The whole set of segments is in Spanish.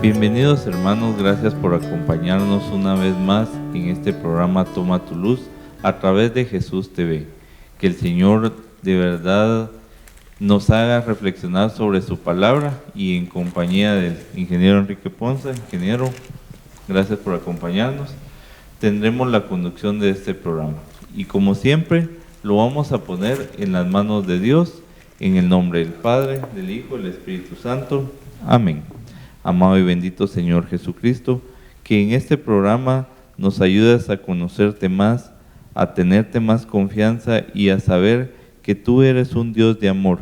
Bienvenidos hermanos, gracias por acompañarnos una vez más en este programa Toma tu Luz a través de Jesús TV. Que el Señor de verdad nos haga reflexionar sobre su palabra y en compañía del ingeniero Enrique Ponce. Ingeniero, gracias por acompañarnos. Tendremos la conducción de este programa y como siempre lo vamos a poner en las manos de Dios, en el nombre del Padre, del Hijo y del Espíritu Santo. Amén. Amado y bendito Señor Jesucristo, que en este programa nos ayudes a conocerte más, a tenerte más confianza y a saber que tú eres un Dios de amor,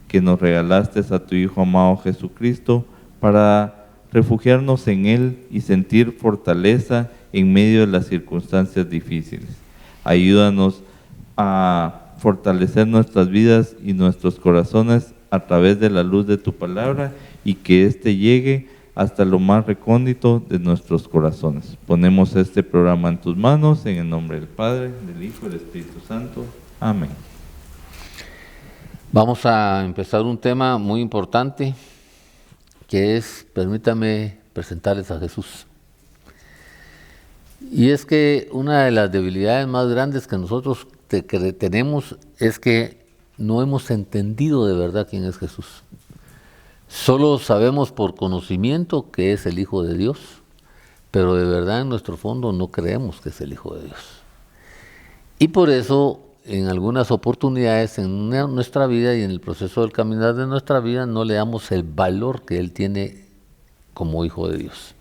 que nos regalaste a tu Hijo amado Jesucristo para refugiarnos en Él y sentir fortaleza en medio de las circunstancias difíciles. Ayúdanos a fortalecer nuestras vidas y nuestros corazones a través de la luz de tu palabra y que éste llegue hasta lo más recóndito de nuestros corazones. Ponemos este programa en tus manos, en el nombre del Padre, del Hijo y del Espíritu Santo. Amén. Vamos a empezar un tema muy importante, que es, permítame presentarles a Jesús. Y es que una de las debilidades más grandes que nosotros tenemos es que no hemos entendido de verdad quién es Jesús. Solo sabemos por conocimiento que es el Hijo de Dios, pero de verdad en nuestro fondo no creemos que es el Hijo de Dios. Y por eso en algunas oportunidades en nuestra vida y en el proceso del caminar de nuestra vida no le damos el valor que Él tiene como Hijo de Dios.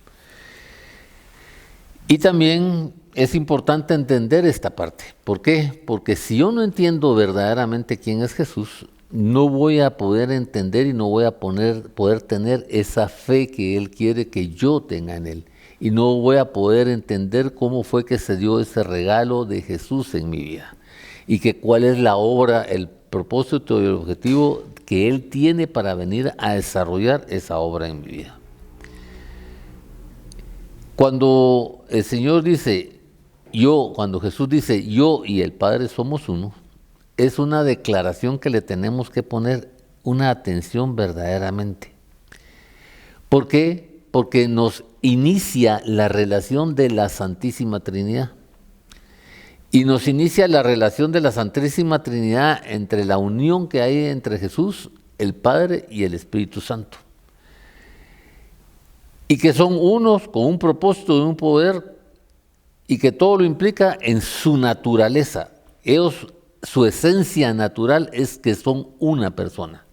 Y también es importante entender esta parte. ¿Por qué? Porque si yo no entiendo verdaderamente quién es Jesús, no voy a poder entender y no voy a poder tener esa fe que Él quiere que yo tenga en Él. Y no voy a poder entender cómo fue que se dio ese regalo de Jesús en mi vida. Y que cuál es la obra, el propósito y el objetivo que Él tiene para venir a desarrollar esa obra en mi vida. Cuando el Señor dice, cuando Jesús dice, yo y el Padre somos uno, es una declaración que le tenemos que poner una atención verdaderamente. ¿Por qué? Porque nos inicia la relación de la Santísima Trinidad. Y nos inicia la relación de la Santísima Trinidad entre la unión que hay entre Jesús, el Padre y el Espíritu Santo. Y que son unos con un propósito y un poder y que todo lo implica en su naturaleza. Ellos, su esencia natural es que son una persona.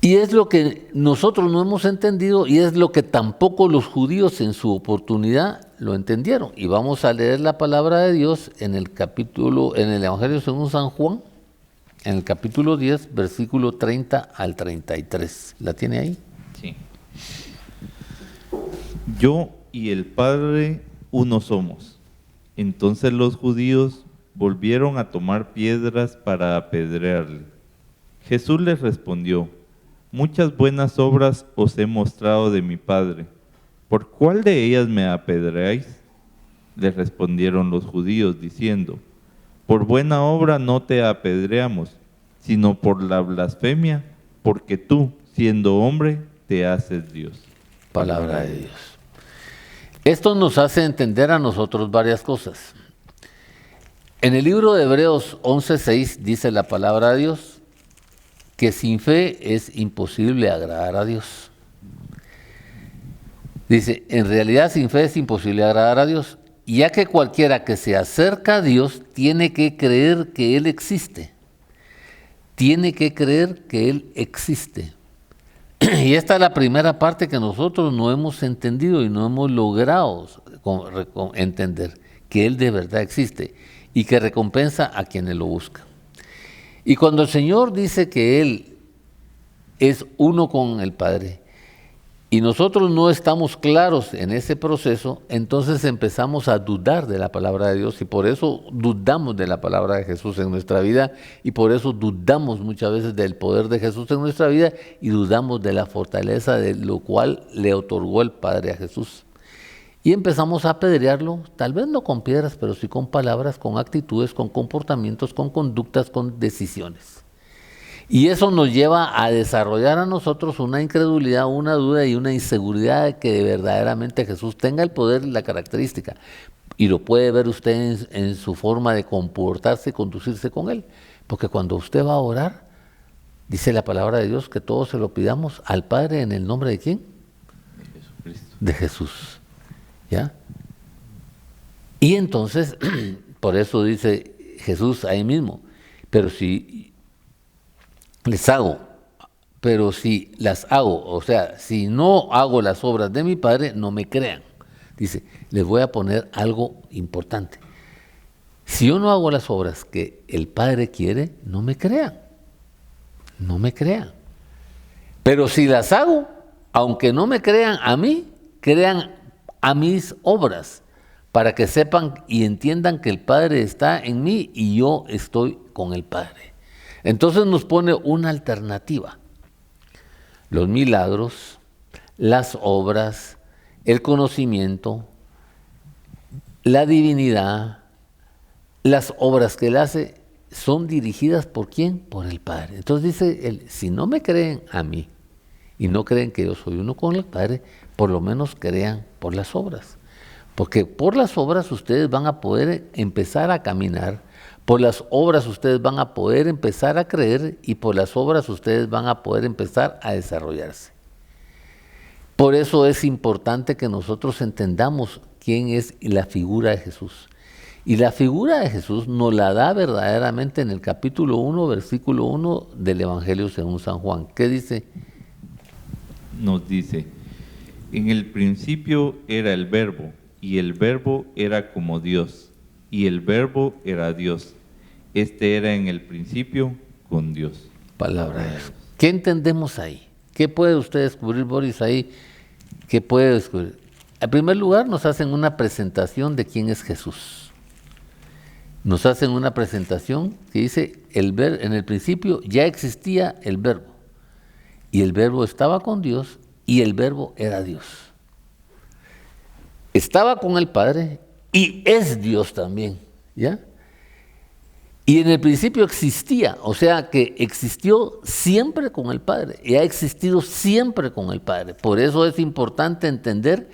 Y es lo que nosotros no hemos entendido y es lo que tampoco los judíos en su oportunidad lo entendieron. Y vamos a leer la palabra de Dios en el Evangelio según San Juan, en el capítulo 10, versículo 30 al 33. ¿La tiene ahí? Sí. Yo y el Padre uno somos. Entonces los judíos volvieron a tomar piedras para apedrearle. Jesús les respondió: muchas buenas obras os he mostrado de mi Padre. ¿Por cuál de ellas me apedreáis? Les respondieron los judíos diciendo: por buena obra no te apedreamos, sino por la blasfemia, porque tú, siendo hombre, te haces Dios. Palabra de Dios. Esto nos hace entender a nosotros varias cosas. En el libro de Hebreos 11:6 dice la palabra de Dios que sin fe es imposible agradar a Dios. Dice, en realidad sin fe es imposible agradar a Dios, ya que cualquiera que se acerca a Dios tiene que creer que Él existe. Tiene que creer que Él existe. Y esta es la primera parte que nosotros no hemos entendido y no hemos logrado entender, que Él de verdad existe y que recompensa a quienes lo buscan. Y cuando el Señor dice que Él es uno con el Padre y nosotros no estamos claros en ese proceso, entonces empezamos a dudar de la palabra de Dios y por eso dudamos de la palabra de Jesús en nuestra vida y por eso dudamos muchas veces del poder de Jesús en nuestra vida y dudamos de la fortaleza de lo cual le otorgó el Padre a Jesús. Y empezamos a apedrearlo, tal vez no con piedras, pero sí con palabras, con actitudes, con comportamientos, con conductas, con decisiones. Y eso nos lleva a desarrollar a nosotros una incredulidad, una duda y una inseguridad de que verdaderamente Jesús tenga el poder y la característica. Y lo puede ver usted en su forma de comportarse y conducirse con Él. Porque cuando usted va a orar, dice la palabra de Dios que todos se lo pidamos al Padre en el nombre de ¿quién? De Jesucristo. De Jesús. ¿Ya? Y entonces, por eso dice Jesús ahí mismo, pero si les hago, pero si las hago, o sea, si no hago las obras de mi Padre, no me crean. Dice, les voy a poner algo importante. Si yo no hago las obras que el Padre quiere, no me crean. No me crean. Pero si las hago, aunque no me crean a mí, crean a mis obras, para que sepan y entiendan que el Padre está en mí y yo estoy con el Padre. Entonces nos pone una alternativa. Los milagros, las obras, el conocimiento, la divinidad, las obras que Él hace son dirigidas ¿por quién? Por el Padre. Entonces dice Él, si no me creen a mí y no creen que yo soy uno con el Padre, por lo menos crean por las obras. Porque por las obras ustedes van a poder empezar a caminar, por las obras ustedes van a poder empezar a creer y por las obras ustedes van a poder empezar a desarrollarse. Por eso es importante que nosotros entendamos quién es la figura de Jesús. Y la figura de Jesús nos la da verdaderamente en el capítulo 1, versículo 1 del Evangelio según San Juan. ¿Qué dice? Nos dice, en el principio era el Verbo, y el Verbo era como Dios, y el Verbo era Dios. Este era en el principio con Dios. Palabra de Dios. ¿Qué entendemos ahí? ¿Qué puede usted descubrir, Boris, ahí? ¿Qué puede descubrir? En primer lugar, nos hacen una presentación de quién es Jesús. Nos hacen una presentación que dice, en el principio ya existía el Verbo, y el Verbo estaba con Dios, y el Verbo era Dios. Estaba con el Padre, y es Dios también, ¿ya? Y en el principio existía, o sea que existió siempre con el Padre, y ha existido siempre con el Padre. Por eso es importante entender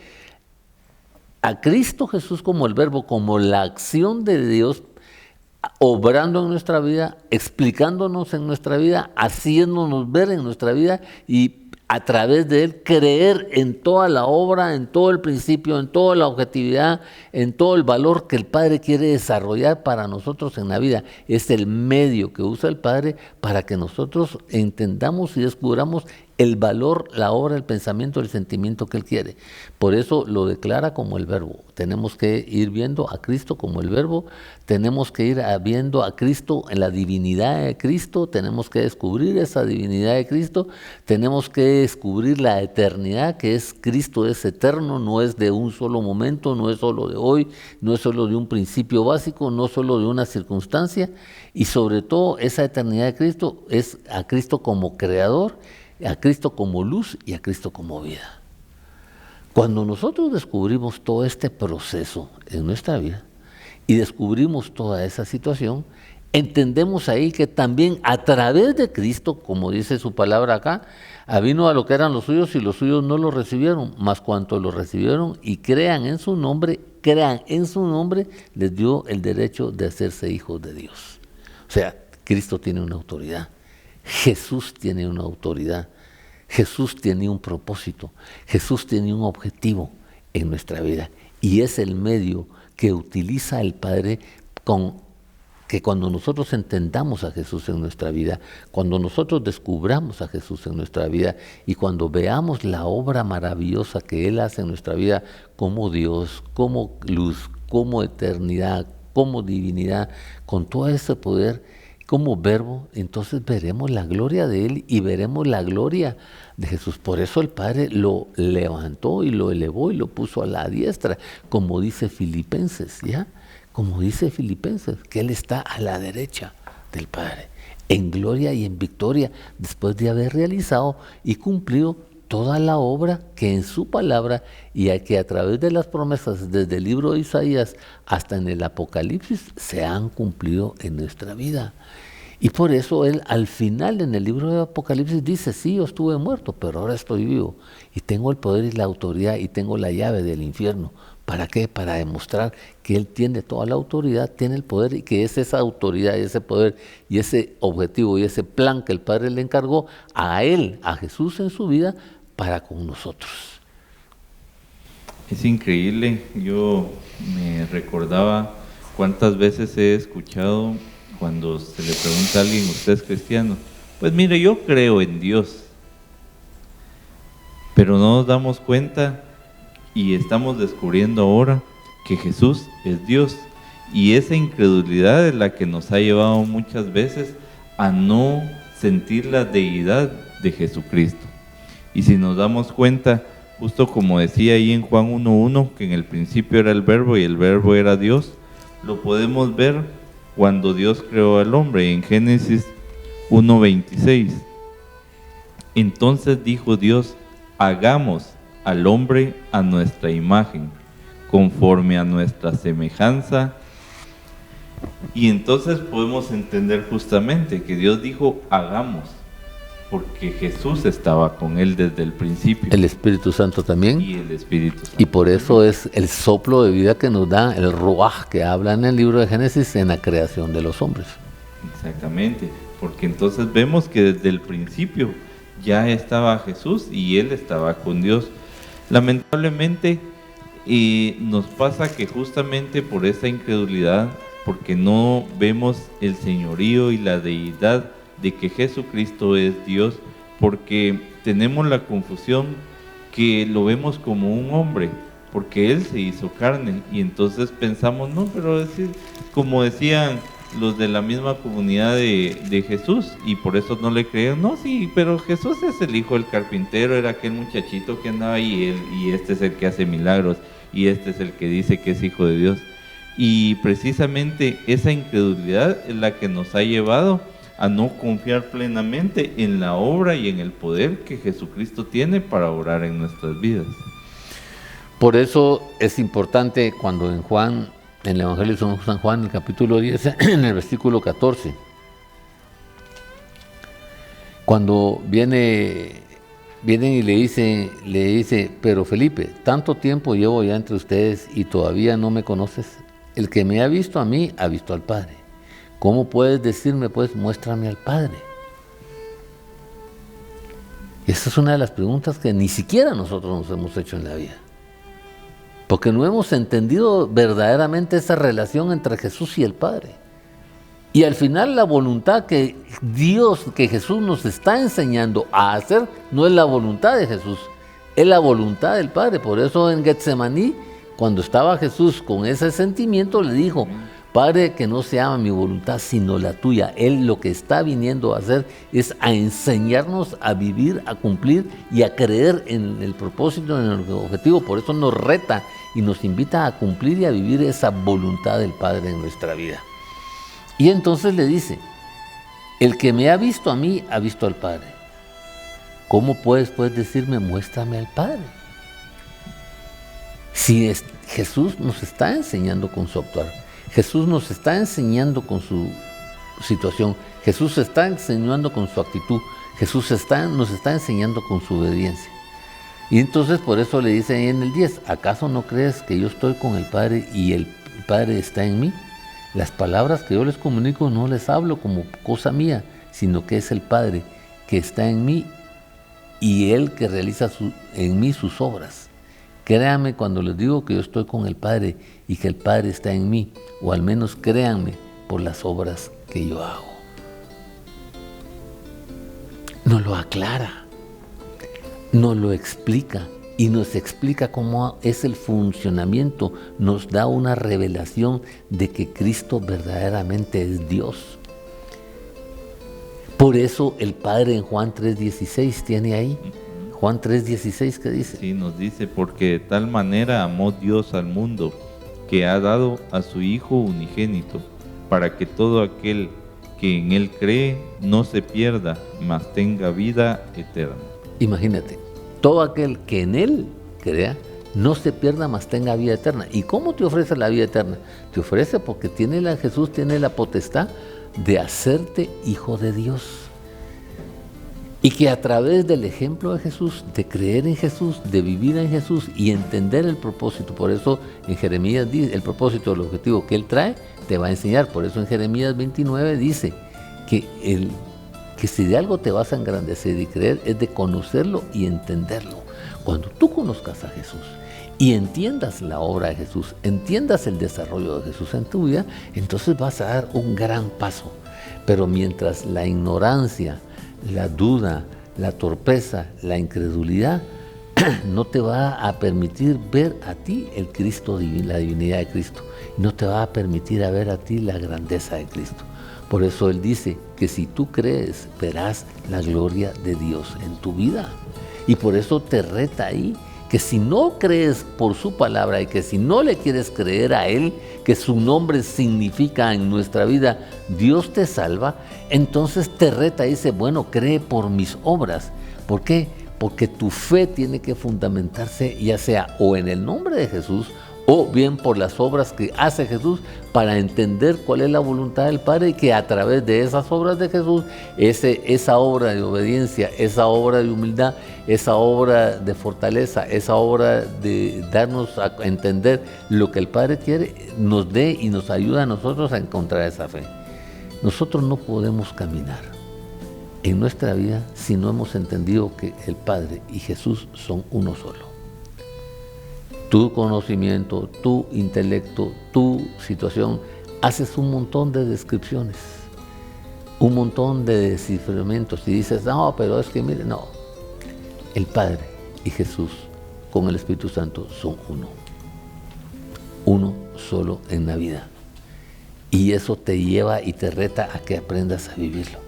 a Cristo Jesús como el Verbo, como la acción de Dios, obrando en nuestra vida, explicándonos en nuestra vida, haciéndonos ver en nuestra vida y a través de Él creer en toda la obra, en todo el principio, en toda la objetividad, en todo el valor que el Padre quiere desarrollar para nosotros en la vida. Es el medio que usa el Padre para que nosotros entendamos y descubramos el valor, la obra, el pensamiento, el sentimiento que Él quiere. Por eso lo declara como el Verbo. Tenemos que ir viendo a Cristo como el Verbo, tenemos que ir viendo a Cristo en la divinidad de Cristo, tenemos que descubrir esa divinidad de Cristo, tenemos que descubrir la eternidad, que es Cristo, es eterno, no es de un solo momento, no es solo de hoy, no es solo de un principio básico, no solo de una circunstancia, y sobre todo esa eternidad de Cristo es a Cristo como creador, a Cristo como luz y a Cristo como vida. Cuando nosotros descubrimos todo este proceso en nuestra vida y descubrimos toda esa situación, entendemos ahí que también a través de Cristo, como dice su palabra acá, vino a lo que eran los suyos y los suyos no lo recibieron, mas cuanto lo recibieron y crean en su nombre, les dio el derecho de hacerse hijos de Dios. O sea, Cristo tiene una autoridad. Jesús tiene una autoridad, Jesús tiene un propósito, Jesús tiene un objetivo en nuestra vida y es el medio que utiliza el Padre que cuando nosotros entendamos a Jesús en nuestra vida, cuando nosotros descubramos a Jesús en nuestra vida y cuando veamos la obra maravillosa que Él hace en nuestra vida como Dios, como luz, como eternidad, como divinidad, con todo ese poder, como Verbo, entonces veremos la gloria de Él y veremos la gloria de Jesús. Por eso el Padre lo levantó y lo elevó y lo puso a la diestra, como dice Filipenses, ¿ya? Como dice Filipenses, que Él está a la derecha del Padre, en gloria y en victoria, después de haber realizado y cumplido toda la obra que en su palabra y que a través de las promesas desde el libro de Isaías hasta en el Apocalipsis se han cumplido en nuestra vida. Y por eso él al final en el libro de Apocalipsis dice, sí, yo estuve muerto, pero ahora estoy vivo y tengo el poder y la autoridad y tengo la llave del infierno. ¿Para qué? Para demostrar que él tiene toda la autoridad, tiene el poder y que es esa autoridad y ese poder y ese objetivo y ese plan que el Padre le encargó a él, a Jesús en su vida, para con nosotros. Es increíble, yo me recordaba cuántas veces he escuchado cuando se le pregunta a alguien, ¿usted es cristiano? Pues mire, yo creo en Dios, pero no nos damos cuenta y estamos descubriendo ahora que Jesús es Dios, y esa incredulidad es la que nos ha llevado muchas veces a no sentir la deidad de Jesucristo. Y si nos damos cuenta, justo como decía ahí en Juan 1:1, que en el principio era el Verbo y el Verbo era Dios, lo podemos ver cuando Dios creó al hombre en Génesis 1:26. Entonces dijo Dios, hagamos al hombre a nuestra imagen, conforme a nuestra semejanza. Y entonces podemos entender justamente que Dios dijo, hagamos, porque Jesús estaba con él desde el principio. El Espíritu Santo también. Y el Espíritu Santo. Y por eso es el soplo de vida que nos da el Ruaj que habla en el libro de Génesis en la creación de los hombres. Exactamente, porque entonces vemos que desde el principio ya estaba Jesús y él estaba con Dios. Lamentablemente nos pasa que justamente por esa incredulidad, porque no vemos el señorío y la deidad de que Jesucristo es Dios, porque tenemos la confusión que lo vemos como un hombre, porque Él se hizo carne, y entonces pensamos, no, pero decir, como decían los de la misma comunidad de Jesús, y por eso no le creían, no, sí, pero Jesús es el hijo del carpintero, era aquel muchachito que andaba ahí, y este es el que hace milagros, y este es el que dice que es hijo de Dios. Y precisamente esa incredulidad es la que nos ha llevado a no confiar plenamente en la obra y en el poder que Jesucristo tiene para obrar en nuestras vidas. Por eso es importante cuando en Juan, en el Evangelio de San Juan, el capítulo 10, en el versículo 14, cuando vienen y le dice, pero Felipe, tanto tiempo llevo ya entre ustedes y todavía no me conoces. El que me ha visto a mí, ha visto al Padre. ¿Cómo puedes decirme, pues, muéstrame al Padre? Esa es una de las preguntas que ni siquiera nosotros nos hemos hecho en la vida. Porque no hemos entendido verdaderamente esa relación entre Jesús y el Padre. Y al final la voluntad que Jesús nos está enseñando a hacer, no es la voluntad de Jesús, es la voluntad del Padre. Por eso en Getsemaní, cuando estaba Jesús con ese sentimiento, le dijo, Padre, que no se haga mi voluntad sino la tuya. Él lo que está viniendo a hacer es a enseñarnos a vivir, a cumplir y a creer en el propósito, en el objetivo. Por eso nos reta y nos invita a cumplir y a vivir esa voluntad del Padre en nuestra vida. Y entonces le dice, el que me ha visto a mí, ha visto al Padre. ¿Cómo puedes pues decirme, muéstrame al Padre? Si Jesús nos está enseñando con su actuar, Jesús nos está enseñando con su situación, Jesús está enseñando con su actitud, Jesús nos está enseñando con su obediencia. Y entonces por eso le dice ahí en el 10, ¿acaso no crees que yo estoy con el Padre y el Padre está en mí? Las palabras que yo les comunico no les hablo como cosa mía, sino que es el Padre que está en mí y Él que realiza en mí sus obras. Créanme cuando les digo que yo estoy con el Padre y que el Padre está en mí, o al menos créanme por las obras que yo hago. Nos lo aclara, nos lo explica y nos explica cómo es el funcionamiento, nos da una revelación de que Cristo verdaderamente es Dios. Por eso el Padre en Juan 3:16 tiene ahí. Juan 3:16, ¿qué dice? Sí, nos dice, porque de tal manera amó Dios al mundo, que ha dado a su Hijo unigénito, para que todo aquel que en Él cree no se pierda, mas tenga vida eterna. Imagínate, todo aquel que en Él crea no se pierda, mas tenga vida eterna. ¿Y cómo te ofrece la vida eterna? Te ofrece porque Jesús tiene la potestad de hacerte hijo de Dios. Y que a través del ejemplo de Jesús, de creer en Jesús, de vivir en Jesús y entender el propósito, por eso en Jeremías dice, el propósito, el objetivo que Él trae, te va a enseñar. Por eso en Jeremías 29 dice que si de algo te vas a engrandecer y creer, es de conocerlo y entenderlo. Cuando tú conozcas a Jesús y entiendas la obra de Jesús, entiendas el desarrollo de Jesús en tu vida, entonces vas a dar un gran paso. Pero mientras la ignorancia, la duda, la torpeza, la incredulidad no te va a permitir ver a ti el Cristo divino, la divinidad de Cristo, no te va a permitir ver a ti la grandeza de Cristo. Por eso Él dice que si tú crees, verás la gloria de Dios en tu vida. Y por eso te reta ahí, que si no crees por su palabra y que si no le quieres creer a Él, que su nombre significa en nuestra vida, Dios te salva, entonces te reta y dice, bueno, cree por mis obras. ¿Por qué? Porque tu fe tiene que fundamentarse ya sea o en el nombre de Jesús o bien por las obras que hace Jesús para entender cuál es la voluntad del Padre y que a través de esas obras de Jesús, esa obra de obediencia, esa obra de humildad, esa obra de fortaleza, esa obra de darnos a entender lo que el Padre quiere, nos dé y nos ayuda a nosotros a encontrar esa fe. Nosotros no podemos caminar en nuestra vida si no hemos entendido que el Padre y Jesús son uno solo. Tu conocimiento, tu intelecto, tu situación, haces un montón de descripciones, un montón de desciframientos y dices, no, pero es que mire, no. El Padre y Jesús con el Espíritu Santo son uno solo en la vida. Y eso te lleva y te reta a que aprendas a vivirlo.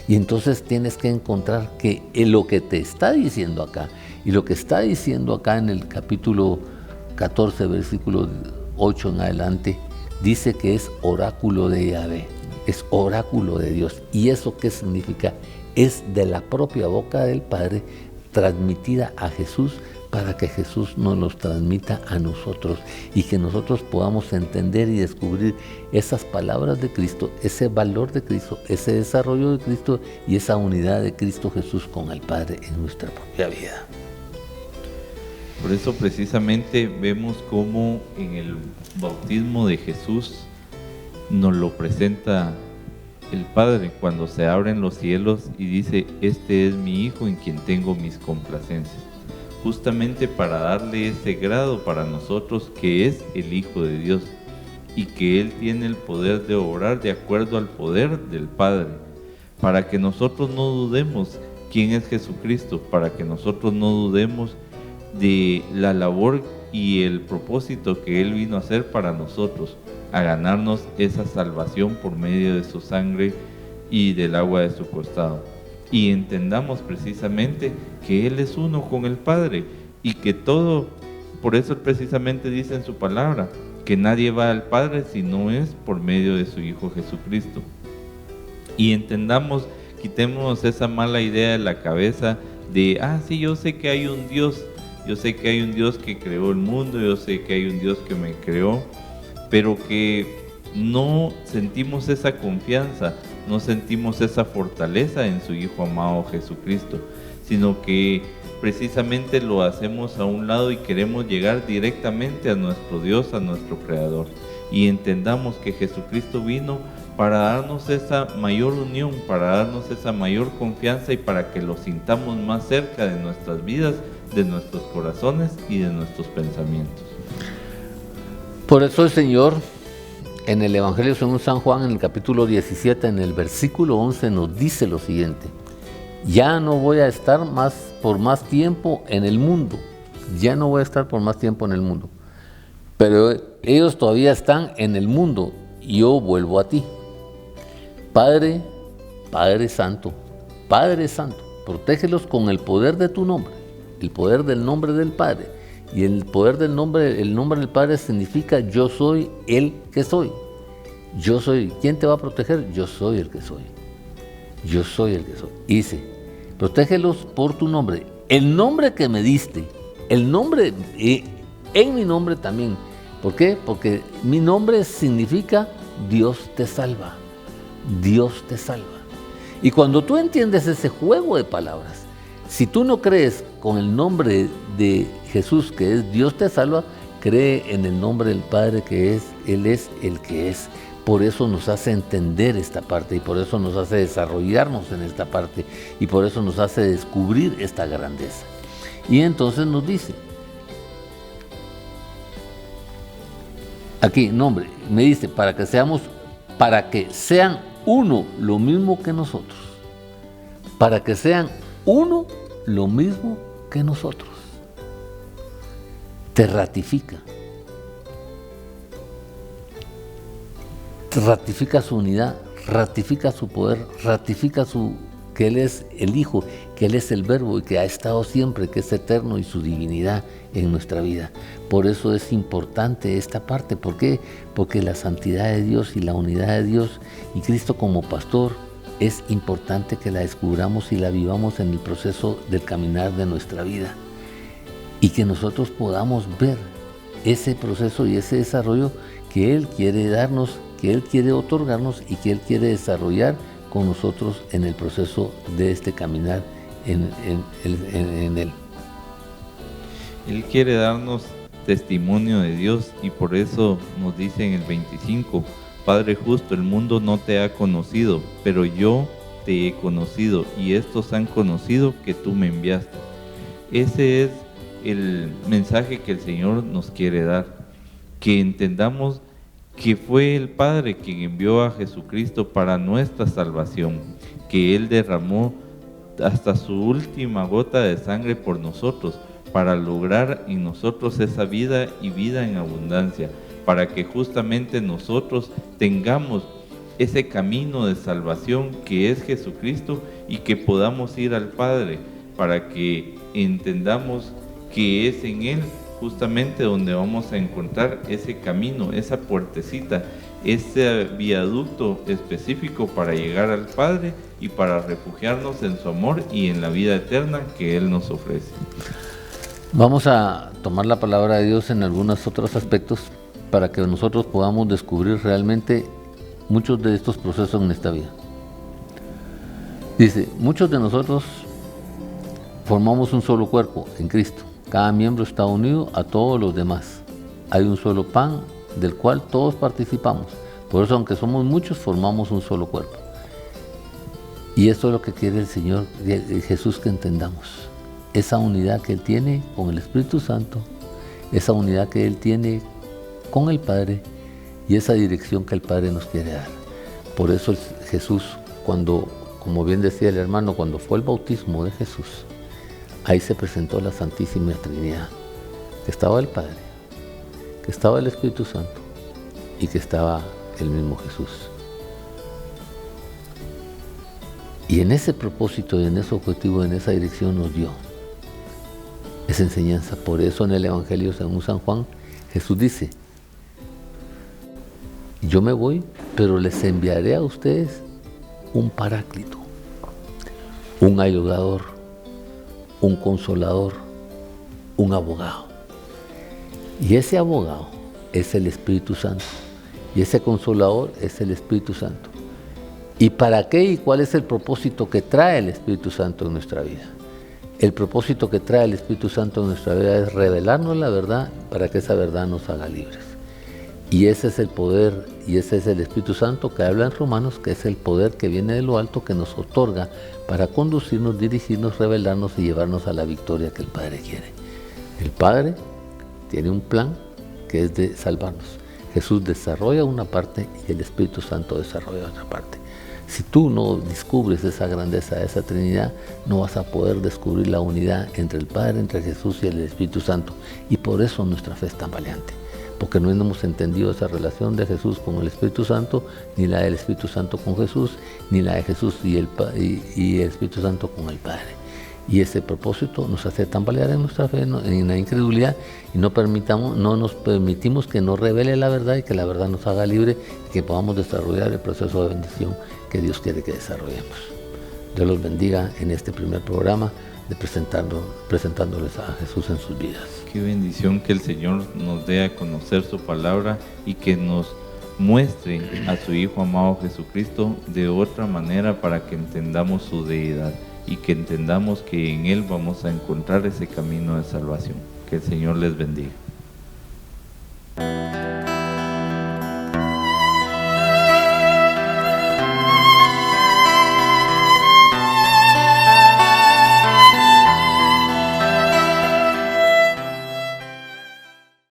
Y entonces tienes que encontrar que lo que te está diciendo acá, y lo que está diciendo acá en el capítulo 14, versículo 8 en adelante, dice que es oráculo de Yahvé, es oráculo de Dios. ¿Y eso qué significa? Es de la propia boca del Padre, transmitida a Jesús, para que Jesús nos los transmita a nosotros y que nosotros podamos entender y descubrir esas palabras de Cristo, ese valor de Cristo, ese desarrollo de Cristo y esa unidad de Cristo Jesús con el Padre en nuestra propia vida. Por eso precisamente vemos cómo en el bautismo de Jesús nos lo presenta el Padre cuando se abren los cielos y dice, este es mi Hijo en quien tengo mis complacencias. Justamente para darle ese grado para nosotros que es el Hijo de Dios y que Él tiene el poder de obrar de acuerdo al poder del Padre, para que nosotros no dudemos quién es Jesucristo, para que nosotros no dudemos de la labor y el propósito que Él vino a hacer para nosotros, a ganarnos esa salvación por medio de su sangre y del agua de su costado. Y entendamos precisamente que Él es uno con el Padre y que todo, por eso Él precisamente dice en su palabra, que nadie va al Padre si no es por medio de su Hijo Jesucristo. Y entendamos, quitemos esa mala idea de la cabeza de, sí, yo sé que hay un Dios, yo sé que hay un Dios que creó el mundo, yo sé que hay un Dios que me creó, pero que no sentimos esa confianza, no sentimos esa fortaleza en su Hijo amado Jesucristo, sino que precisamente lo hacemos a un lado y queremos llegar directamente a nuestro Dios, a nuestro Creador. Y entendamos que Jesucristo vino para darnos esa mayor unión, para darnos esa mayor confianza y para que lo sintamos más cerca de nuestras vidas, de nuestros corazones y de nuestros pensamientos. Por eso el Señor, en el Evangelio según San Juan, en el capítulo 17, en el versículo 11, nos dice lo siguiente: ya no voy a estar por más tiempo en el mundo, ya no voy a estar por más tiempo en el mundo, pero ellos todavía están en el mundo, y yo vuelvo a ti. Padre Santo, protégelos con el poder de tu nombre, el poder del nombre del Padre. Y el poder del nombre, el nombre del Padre significa yo soy el que soy. Yo soy. ¿Quién te va a proteger? Yo soy el que soy. Yo soy el que soy. Y dice, protégelos por tu nombre. El nombre que me diste, el nombre, en mi nombre también. ¿Por qué? Porque mi nombre significa Dios te salva. Dios te salva. Y cuando tú entiendes ese juego de palabras, si tú no crees con el nombre de Jesús, que es Dios te salva, cree en el nombre del Padre, que es, Él es el que es. Por eso nos hace entender esta parte y por eso nos hace desarrollarnos en esta parte y por eso nos hace descubrir esta grandeza. Y entonces nos dice, aquí, nombre, me dice, para que sean uno lo mismo que nosotros. Para que sean uno lo mismo que nosotros. Te ratifica. Ratifica su unidad, ratifica su poder, ratifica que Él es el Hijo, que Él es el Verbo y que ha estado siempre, que es eterno y su divinidad en nuestra vida. Por eso es importante esta parte. ¿Por qué? Porque la santidad de Dios y la unidad de Dios y Cristo como pastor es importante que la descubramos y la vivamos en el proceso del caminar de nuestra vida y que nosotros podamos ver ese proceso y ese desarrollo que Él quiere darnos, que Él quiere otorgarnos y que Él quiere desarrollar con nosotros en el proceso de este caminar en Él. Él quiere darnos testimonio de Dios y por eso nos dice en el 25, Padre justo, el mundo no te ha conocido, pero yo te he conocido y estos han conocido que tú me enviaste. Ese es el mensaje que el Señor nos quiere dar, que entendamos que fue el Padre quien envió a Jesucristo para nuestra salvación, que Él derramó hasta su última gota de sangre por nosotros, para lograr en nosotros esa vida y vida en abundancia, para que justamente nosotros tengamos ese camino de salvación que es Jesucristo y que podamos ir al Padre, para que entendamos que es en Él justamente donde vamos a encontrar ese camino, esa puertecita, ese viaducto específico para llegar al Padre y para refugiarnos en su amor y en la vida eterna que Él nos ofrece. Vamos a tomar la palabra de Dios en algunos otros aspectos para que nosotros podamos descubrir realmente muchos de estos procesos en esta vida. Dice, muchos de nosotros formamos un solo cuerpo en Cristo. Cada miembro está unido a todos los demás. Hay un solo pan del cual todos participamos. Por eso, aunque somos muchos, formamos un solo cuerpo. Y esto es lo que quiere el Señor Jesús que entendamos. Esa unidad que Él tiene con el Espíritu Santo, esa unidad que Él tiene con el Padre y esa dirección que el Padre nos quiere dar. Por eso Jesús, cuando, como bien decía el hermano, cuando fue el bautismo de Jesús, ahí se presentó la Santísima Trinidad, que estaba el Padre, que estaba el Espíritu Santo y que estaba el mismo Jesús. Y en ese propósito y en ese objetivo, en esa dirección nos dio esa enseñanza. Por eso en el Evangelio según San Juan, Jesús dice, yo me voy, pero les enviaré a ustedes un paráclito, un ayudador, un consolador, un abogado. Y ese abogado es el Espíritu Santo. Y ese consolador es el Espíritu Santo. ¿Y para qué y cuál es el propósito que trae el Espíritu Santo en nuestra vida? El propósito que trae el Espíritu Santo en nuestra vida es revelarnos la verdad para que esa verdad nos haga libres. Y ese es el poder y ese es el Espíritu Santo que habla en Romanos, que es el poder que viene de lo alto, que nos otorga para conducirnos, dirigirnos, revelarnos y llevarnos a la victoria que el Padre quiere. El Padre tiene un plan que es de salvarnos. Jesús desarrolla una parte y el Espíritu Santo desarrolla otra parte. Si tú no descubres esa grandeza de esa Trinidad, no vas a poder descubrir la unidad entre el Padre, entre Jesús y el Espíritu Santo. Y por eso nuestra fe es tan valiente, porque no hemos entendido esa relación de Jesús con el Espíritu Santo, ni la del Espíritu Santo con Jesús, ni la de Jesús y el Espíritu Santo con el Padre. Y ese propósito nos hace tambalear en nuestra fe, en la incredulidad, y no nos permitimos que nos revele la verdad y que la verdad nos haga libre y que podamos desarrollar el proceso de bendición que Dios quiere que desarrollemos. Dios los bendiga en este primer programa de presentándoles a Jesús en sus vidas. Qué bendición que el Señor nos dé a conocer su palabra y que nos muestre a su Hijo amado Jesucristo de otra manera para que entendamos su deidad y que entendamos que en Él vamos a encontrar ese camino de salvación. Que el Señor les bendiga.